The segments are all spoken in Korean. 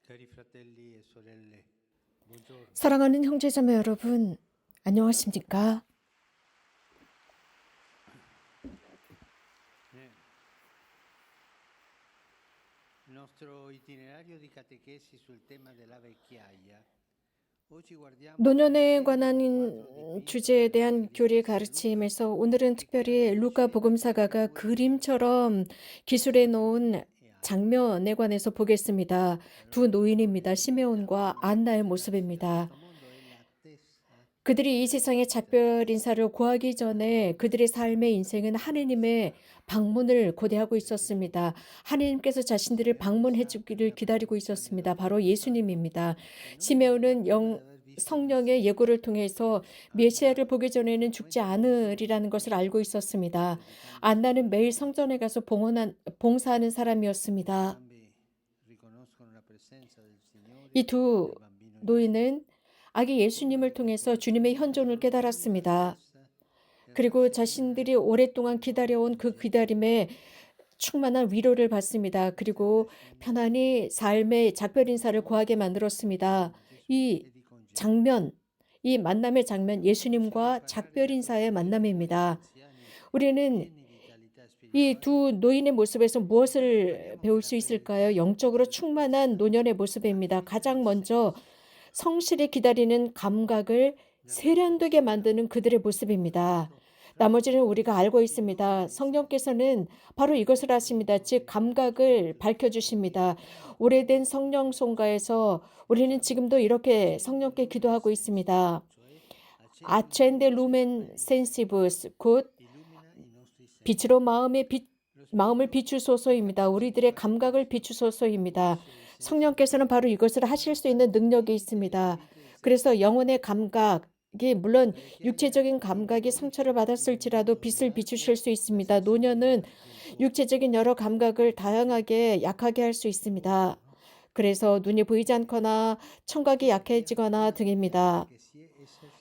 Cari fratelli e sorelle, buongiorno. 사랑하는 형제자매 여러분, 안녕하십니까? Eh, Il nostro itinerario di catechesi sul tema della vecchiaia. Oggi guardiamo il 노년에 capitolo 4 di 관한 primo 주제에 대한 교리 Corinzi 가르침에서 오늘은 특별히 루카 복음사가가 그림처럼 기술해 놓은 e altri. 장면에 관해서 보겠습니다. Allora, 두 ricordo 노인입니다. che 시메온과 Gesù 안나의 nella nascita di 모습입니다. questo mondo è l'attesa 그들이 이 세상의 della 작별 venita 인사를 구하기 전에 그들의 삶의 인생은 하느님의 방문을 고대하고 있었습니다. 하느님께서 자신들을 방문해 주기를 기다리고 있었습니다. 바로 예수님입니다. e non 시메온은 ricordava di aver visto il 성령의 Messia. 예고를 통해서 Anna, 메시아를 보기 전에는 come 죽지 tutti i giorni, 않으리라는 것을 알고 있었습니다. predicando 안나는 sempre, 매일 성전에 가서 봉사하는 사람이었습니다. entrambi riconoscono la presenza del 이 Signore 두 nel bambino Gesù. 노인은 아기 Uno 예수님을 dei 통해서 motivi 주님의 principali della 현존을 loro lunga 깨달았습니다. attesa era 그리고 ricevere 자신들이 오랫동안 il dono 기다려온 그 dell'Evangelo, 기다림에 충만한 위로를 받습니다. 그리고 serviscendo 편안히 삶의 작별 인사를 구하게 만들었습니다. con Gesù 이 ed i congegni. 장면, 이 만남의 장면, Conosciamo 예수님과 per 작별 carità 인사의 questi due 만남입니다. anziani 우리는 pieni di vitalità 이 spirituale. 두 노인의 모습에서 Intanto 무엇을 impariamo che 배울 la 수 있을까요? preghiera 영적으로 della 충만한 attesa 노년의 va 모습입니다. fino 가장 먼저 all'essenza, 성실히 기다리는 감각을 nel fatto che 세련되게 sia 만드는 그들의 모습입니다. tratto 나머지는 우리가 알고 il 있습니다. lumine 성령께서는 바로 이것을 하십니다. 즉 감각을 밝혀주십니다. entrato 오래된 성령 송가에서 우리는 지금도 이렇게 성령께 기도하고 있습니다. cioè accendi la 아첸데 luce 루멘 nella vita, 센시브스 곧 illumina i nostri sensi. 빛으로 Lo 마음을 Spirito 비추소서입니다. capacita 우리들의 감각을 facilmente di 비추소서입니다. conoscere i sensi 성령께서는 바로 이것을 하실 수 있는 능력이 ferite delle 있습니다. ferite del 그래서 passato. 영혼의 감각이 물론 La vecchiaia 육체적인 감각이 inibisce 상처를 in 받았을지라도 modo 빛을 vivace 비추실 수 la 있습니다. 노년은 sensibilità del cuore, 육체적인 여러 감각을 다양하게 약하게 할 수 있습니다. no? 그래서 눈이 보이지 않거나 청각이 Tuttavia, 약해지거나 una vecchiaia 등입니다. che si è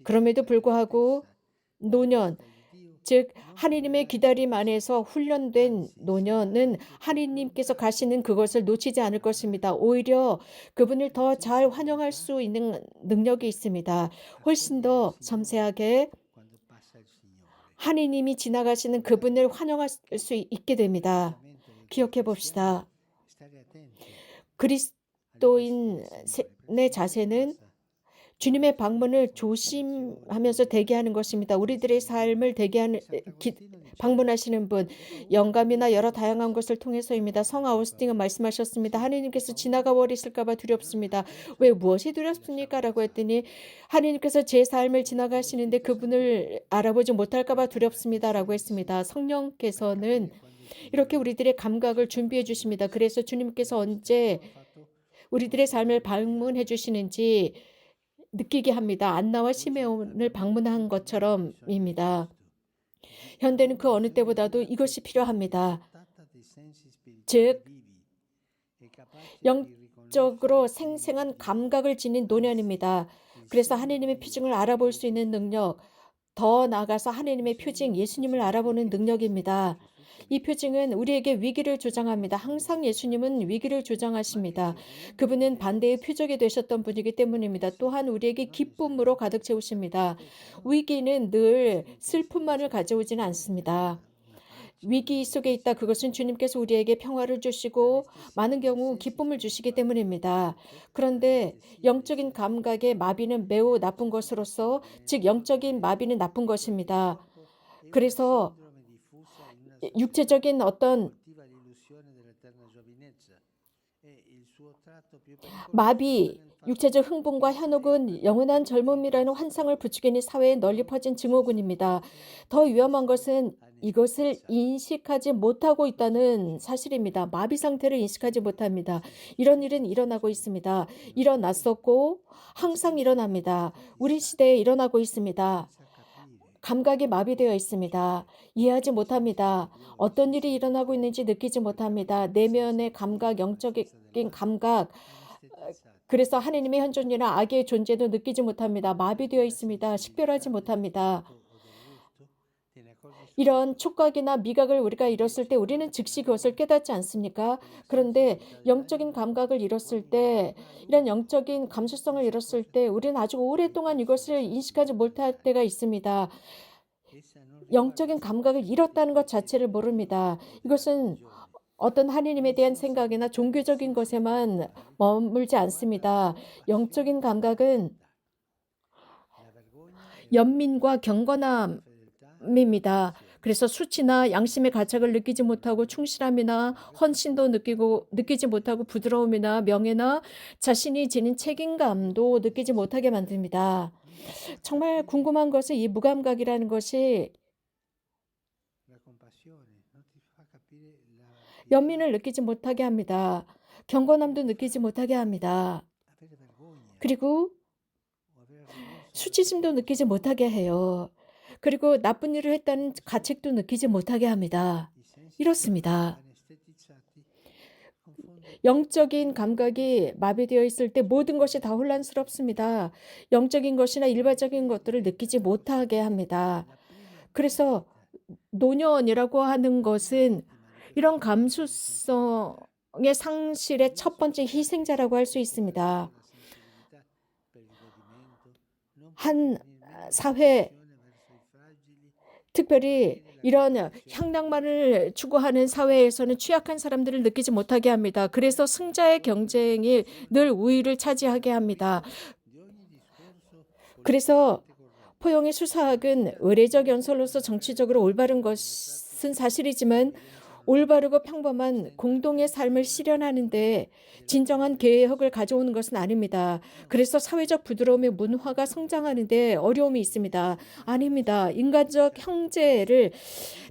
그럼에도 esercitata 불구하고 nell'attesa della 노년, visita di Dio 즉 non si 하느님의 perderà il suo 기다림 passato, 안에서 훈련된 anzi sarà 노년은 anche più 하느님께서 pronta 가시는 그것을 놓치지 ad 않을 amare 것입니다. 오히려 그분을 più 더 잘 senza 환영할 novità 수 있는 능력이 있습니다. 훨씬 accogliere il 더 Signore 섬세하게 quando passa il Signore. 하느님이 지나가시는 그분을 환영할 수 있게 됩니다. L'atteggiamento del 기억해 cristiano 봅시다. è stare attenti alle visite del Signore, 그리스도인의 pensare che 자세는 passa 주님의 velocemente 방문을 con l'attenzione, con 조심하면서 대기하는 것입니다. l'attenzione 우리들의 di Dio. 삶을 대기하는 Sant'Agostino diceva, 방문하시는 분, ho paura che Dio 영감이나 se 여러 ne 다양한 passa 것을 통해서입니다. e 성 ne fa 아우스팅은 paura. 말씀하셨습니다. Sì, ho 하느님께서 paura 지나가 버리실까 봐 che non 두렵습니다. 왜 ascolto 무엇이 della 두렵습니까? 라고 salvezza. 했더니 하느님께서 제 삶을 E lo 지나가시는데 Spirito Santo 그분을 알아보지 못할까 봐 prepara i 두렵습니다. 라고 sensi 했습니다. per 성령께서는 capire quando il 이렇게 Signore 우리들의 ci 감각을 sta 준비해 facendo 주십니다. visita. 그래서 Come 주님께서 lo stesso 언제 ha fatto 우리들의 questi 삶을 due 방문해 anziani. 주시는지 느끼게 합니다. 안나와 Oggi 시메온을 abbiamo 방문한 tutti noi bisogno di 것처럼입니다. questo, di 현대는 그 어느 conoscere 때보다도 이것이 un'attenzione 필요합니다. disattata dei sensi spirituali 즉 vivi e capace di riconoscere 영적으로 i segni di 생생한 Dio, 감각을 지닌 anzi 노년입니다. il 그래서 segno di 하느님의 Dio 표징을 알아볼 수 있는 능력, 더 나아가서 un 하느님의 표징, segno 예수님을 specifico 알아보는 che ci insegna 능력입니다. Gesù 이 stesso. 표징은 우리에게 위기를 Perché 조장합니다. siamo 항상 vigilanti? 예수님은 위기를 Ma anche 조장하십니다. seguendo 그분은 반대의 l'evidenza. 표적이 되셨던 분이기 때문입니다. Essa 또한 우리에게 non 기쁨으로 necessariamente 가득 porta 채우십니다. tristezza, no? 위기는 Ma 늘 significa 슬픔만을 가져오지는 semplicemente 않습니다. una pace, 위기 속에 있다. un'esistenza 그것은 주님께서 우리에게 평화를 주시고 많은 l'anestesia dei 경우 sensi 기쁨을 주시기 spirituali. 때문입니다. Ecco, 그런데 l'anestesia dei 영적인 sensi 감각의 마비는 spirituali 매우 è 나쁜 것으로서 necessariamente 즉 un 영적인 sofferimento 마비는 나쁜 che 것입니다. purtroppo è una 그래서 sindrome diffusa in una società 육체적인 che 어떤 coltiva l'illusione dell'eterna giovinezza e il suo tratto più pericoloso sta 마비, nel fatto 육체적 che 흥분과 essa è 현혹은 영원한 perpetuamente in 젊음이라는 crescita 환상을 부추기는 사회에 널리 quando 퍼진 ci si 증후군입니다. accorge 더 di 위험한 essere 것은 이것을 anestetizzati. 인식하지 못하고 Questo 있다는 succede. 사실입니다. 마비 상태를 인식하지 못합니다. Questo 이런 succede 일은 일어나고 specialmente 있습니다. nel nostro tempo, 일어났었고 ma 항상 senza 일어납니다. 우리 concretizzare, 시대에 일어나고 있습니다. senza capire 감각이 cosa 마비되어 있습니다. succede, 이해하지 senza 못합니다. mettere Dio nei 어떤 일이 sensi 일어나고 spirituali, 있는지 느끼지 per 못합니다. capire l'essenza 내면의 di Dio 감각, o 영적인 l'essenza del male, 감각, anestetizzati. 그래서 하느님의 현존이나 악의 존재도 느끼지 못합니다. Quando 마비되어 perdi la 있습니다. sensibilità 식별하지 del 못합니다. gusto o del lutto, te ne accorgi 이런 촉각이나 미각을 우리가 잃었을 때 우리는 즉시 그것을 깨닫지 않습니까? 그런데 영적인 감각을 잃었을 때, 이런 영적인 감수성을 잃었을 때 우리는 아주 오랫동안 이것을 인식하지 못할 때가 있습니다. 영적인 감각을 잃었다는 것 자체를 모릅니다. 이것은 어떤 하느님에 대한 생각이나 종교적인 것에만 머물지 않습니다. 영적인 감각은 연민과 경건함입니다. 그래서 수치나 양심의 가책을 느끼지 못하고 충실함이나 헌신도 느끼지 못하고 부드러움이나 명예나 자신이 지닌 책임감도 느끼지 못하게 만듭니다. 정말 궁금한 것은 이 무감각이라는 것이 연민을 느끼지 못하게 합니다. 경건함도 느끼지 못하게 합니다. 그리고 수치심도 느끼지 못하게 해요. 그리고 나쁜 일을 했다는 가책도 느끼지 못하게 합니다. 이렇습니다. 영적인 감각이 마비되어 있을 때 모든 것이 다 혼란스럽습니다. 영적인 것이나 일반적인 것들을 느끼지 못하게 합니다. 그래서 노년이라고 하는 것은 이런 감수성의 상실의 첫 번째 희생자라고 할 수 있습니다. 한 사회, 특별히 이런 향락만을 추구하는 사회에서는 취약한 사람들을 느끼지 못하게 합니다. 그래서 승자의 경쟁이 늘 우위를 차지하게 합니다. 그래서 포용의 수사학은 의례적 연설로서 정치적으로 올바른 것은 사실이지만 올바르고 평범한 공동의 삶을 실현하는데 진정한 개혁을 가져오는 것은 아닙니다. 그래서 사회적 부드러움의 문화가 성장하는데 어려움이 있습니다. 아닙니다. 인간적 형제를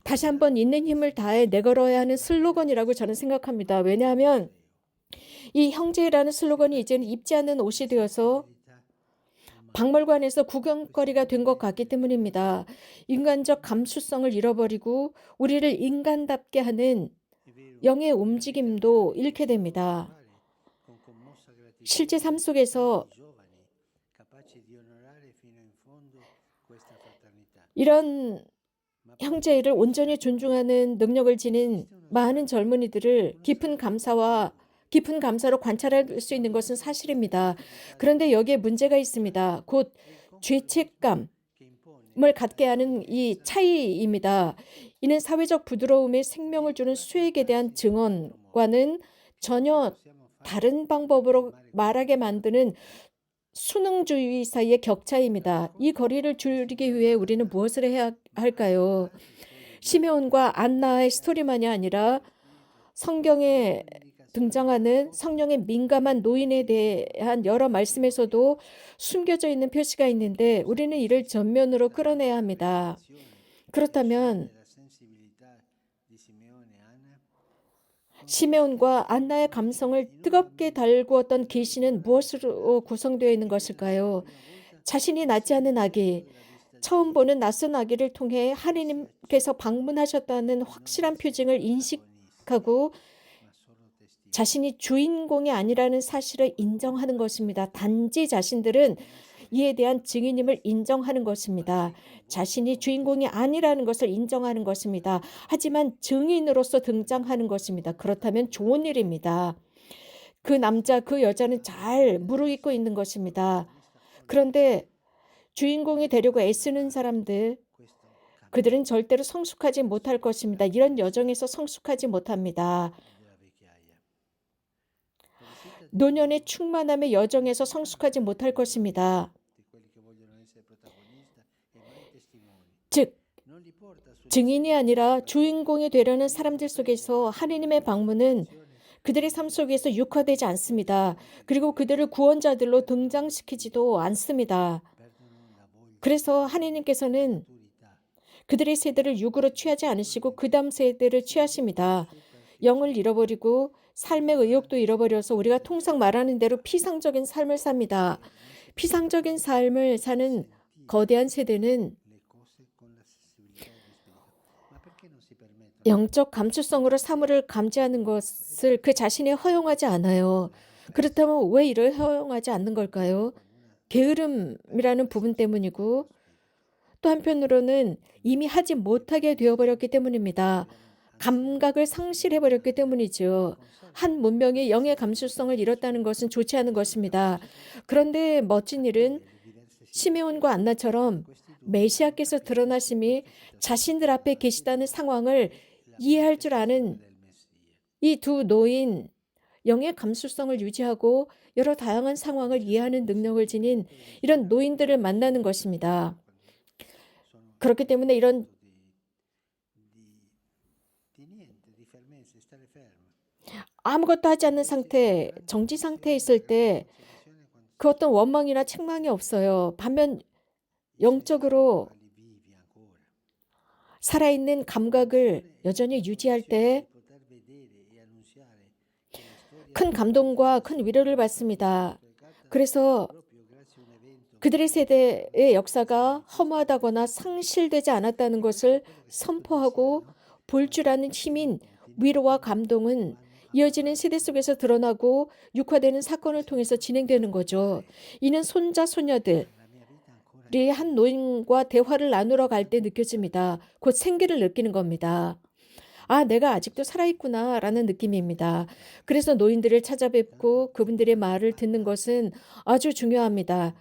다시 한번 있는 힘을 다해 내걸어야 하는 슬로건이라고 저는 생각합니다. 왜냐하면 이 형제라는 슬로건이 이제는 입지 않는 옷이 되어서 박물관에서 구경거리가 된 것 같기 때문입니다. 인간적 감수성을 잃어버리고 우리를 인간답게 하는 영의 움직임도 잃게 됩니다. 실제 삶 속에서 이런 형제를 온전히 존중하는 능력을 지닌 많은 젊은이들을 깊은 감사로 관찰할 수 있는 것은 사실입니다. 그런데 여기에 문제가 있습니다. 곧 죄책감을 갖게 하는 이 차이입니다. 이는 사회적 부드러움에 생명을 주는 수액에 대한 증언과는 전혀 다른 방법으로 말하게 만드는 수능주의 사이의 격차입니다. 이 거리를 줄이기 위해 우리는 무엇을 해야 할까요? 시메온과 안나의 스토리만이 아니라 성경에 등장하는 성령의 민감한 노인에 대한 여러 말씀에서도 숨겨져 있는 표시가 있는데 우리는 이를 전면으로 끌어내야 합니다. 그렇다면 시메온과 안나의 감성을 뜨겁게 달구었던 계시는 무엇으로 구성되어 있는 것일까요? 자신이 낳지 않은 아기, 처음 보는 낯선 아기를 통해 하느님께서 방문하셨다는 확실한 표징을 인식하고 자신이 주인공이 아니라는 사실을 인정하는 것입니다. 단지 자신들은 이에 대한 증인임을 인정하는 것입니다. 자신이 주인공이 아니라는 것을 인정하는 것입니다. 하지만 증인으로서 등장하는 것입니다. 그렇다면 좋은 일입니다. 그 남자, 그 여자는 잘 무르익고 있는 것입니다. 그런데 주인공이 되려고 애쓰는 사람들, 그들은 절대로 성숙하지 못할 것입니다. 이런 여정에서 성숙하지 못합니다. 노년의 충만함의 여정에서 성숙하지 못할 것입니다. 즉, 증인이 아니라 주인공이 되려는 사람들 속에서 하느님의 방문은 그들의 삶 속에서 육화되지 않습니다. 그리고 그들을 구원자들로 등장시키지도 않습니다. 그래서 하느님께서는 그들의 세대를 육으로 취하지 않으시고 그 다음 세대를 취하십니다. 영을 잃어버리고 삶의 의욕도 잃어버려서 우리가 통상 말하는 대로 피상적인 삶을 삽니다. 피상적인 삶을 사는 거대한 세대는 영적 감수성으로 사물을 감지하는 것을 그 자신이 허용하지 않아요. 그렇다면 왜 이를 허용하지 않는 걸까요? 게으름이라는 부분 때문이고 또 한편으로는 이미 하지 못하게 되어버렸기 때문입니다. 감각을 상실해버렸기 때문이죠. 한 문명이 영의 감수성을 잃었다는 것은 좋지 않은 것입니다. 그런데 멋진 일은 시메온과 안나처럼 메시아께서 드러나심이 자신들 앞에 계시다는 상황을 이해할 줄 아는 이 두 노인, 영의 감수성을 유지하고 여러 다양한 상황을 이해하는 능력을 지닌 이런 노인들을 만나는 것입니다. 그렇기 때문에 이런 아무것도 하지 않는 상태, 정지 상태에 있을 때 그 어떤 원망이나 책망이 없어요. 반면 영적으로 살아있는 감각을 여전히 유지할 때 큰 감동과 큰 위로를 받습니다. 그래서 그들의 세대의 역사가 허무하다거나 상실되지 않았다는 것을 선포하고 볼 줄 아는 힘인 위로와 감동은 이어지는 세대 속에서 드러나고 육화되는 사건을 통해서 진행되는 거죠. 이는 손자, 소녀들이 한 노인과 대화를 나누러 갈 때 느껴집니다. 곧 생기를 느끼는 겁니다. 아, 내가 아직도 살아있구나 라는 느낌입니다. 그래서 노인들을 찾아뵙고 그분들의 말을 듣는 것은 아주 중요합니다.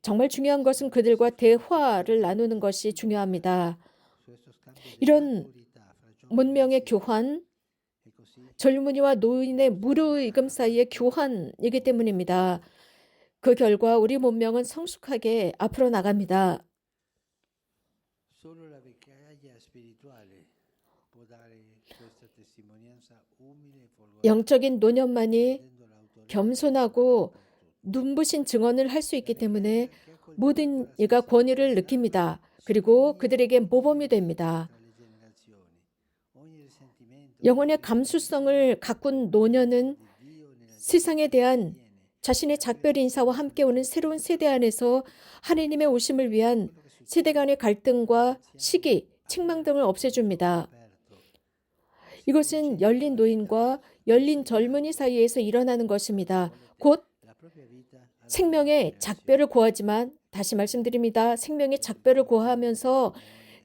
정말 중요한 것은 그들과 대화를 나누는 것이 중요합니다. 이런 문명의 교환, 젊은이와 노인의 무료이금 사이의 교환이기 때문입니다. 그 결과 우리 문명은 성숙하게 앞으로 나갑니다. 영적인 노년만이 겸손하고 눈부신 증언을 할 수 있기 때문에 모든 이가 권위를 느낍니다. 그리고 그들에게 모범이 됩니다. 영혼의 감수성을 가꾼 노년은 세상에 대한 자신의 작별 인사와 함께 오는 새로운 세대 안에서 하나님의 오심을 위한 세대 간의 갈등과 시기, 책망 등을 없애줍니다. 이것은 열린 노인과 열린 젊은이 사이에서 일어나는 것입니다. 곧 생명의 작별을 고하지만, 다시 말씀드립니다. 생명의 작별을 고하면서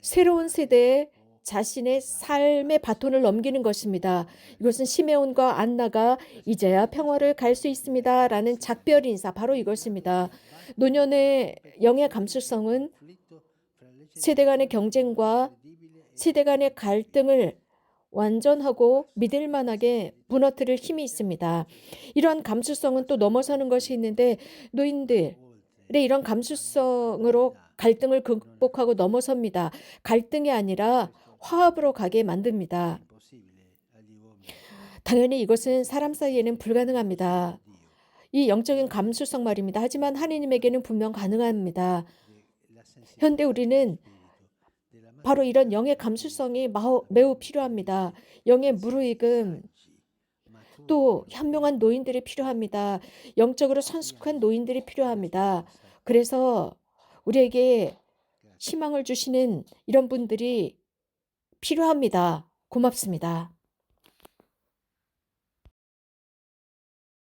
새로운 세대에 자신의 삶의 바톤을 넘기는 것입니다. 이것은 시메온과 안나가 이제야 평화를 갈 수 있습니다 라는 작별 인사, 바로 이것입니다. 노년의 영의 감수성은 세대 간의 경쟁과 세대 간의 갈등을 완전하고 믿을 만하게 무너뜨릴 힘이 있습니다. 이러한 감수성은 또 넘어서는 것이 있는데, 노인들의 이런 감수성으로 갈등을 극복하고 넘어섭니다. 갈등이 아니라 화합으로 가게 만듭니다. 당연히 이것은 사람 사이에는 불가능합니다. 이 영적인 감수성 말입니다. 하지만 하나님에게는 분명 가능합니다. 현대 우리는 바로 이런 영의 감수성이 매우 필요합니다. 영의 무르익음, 또 현명한 노인들이 필요합니다. 영적으로 성숙한 노인들이 필요합니다. 그래서 우리에게 희망을 주시는 이런 분들이 필요합니다. 고맙습니다.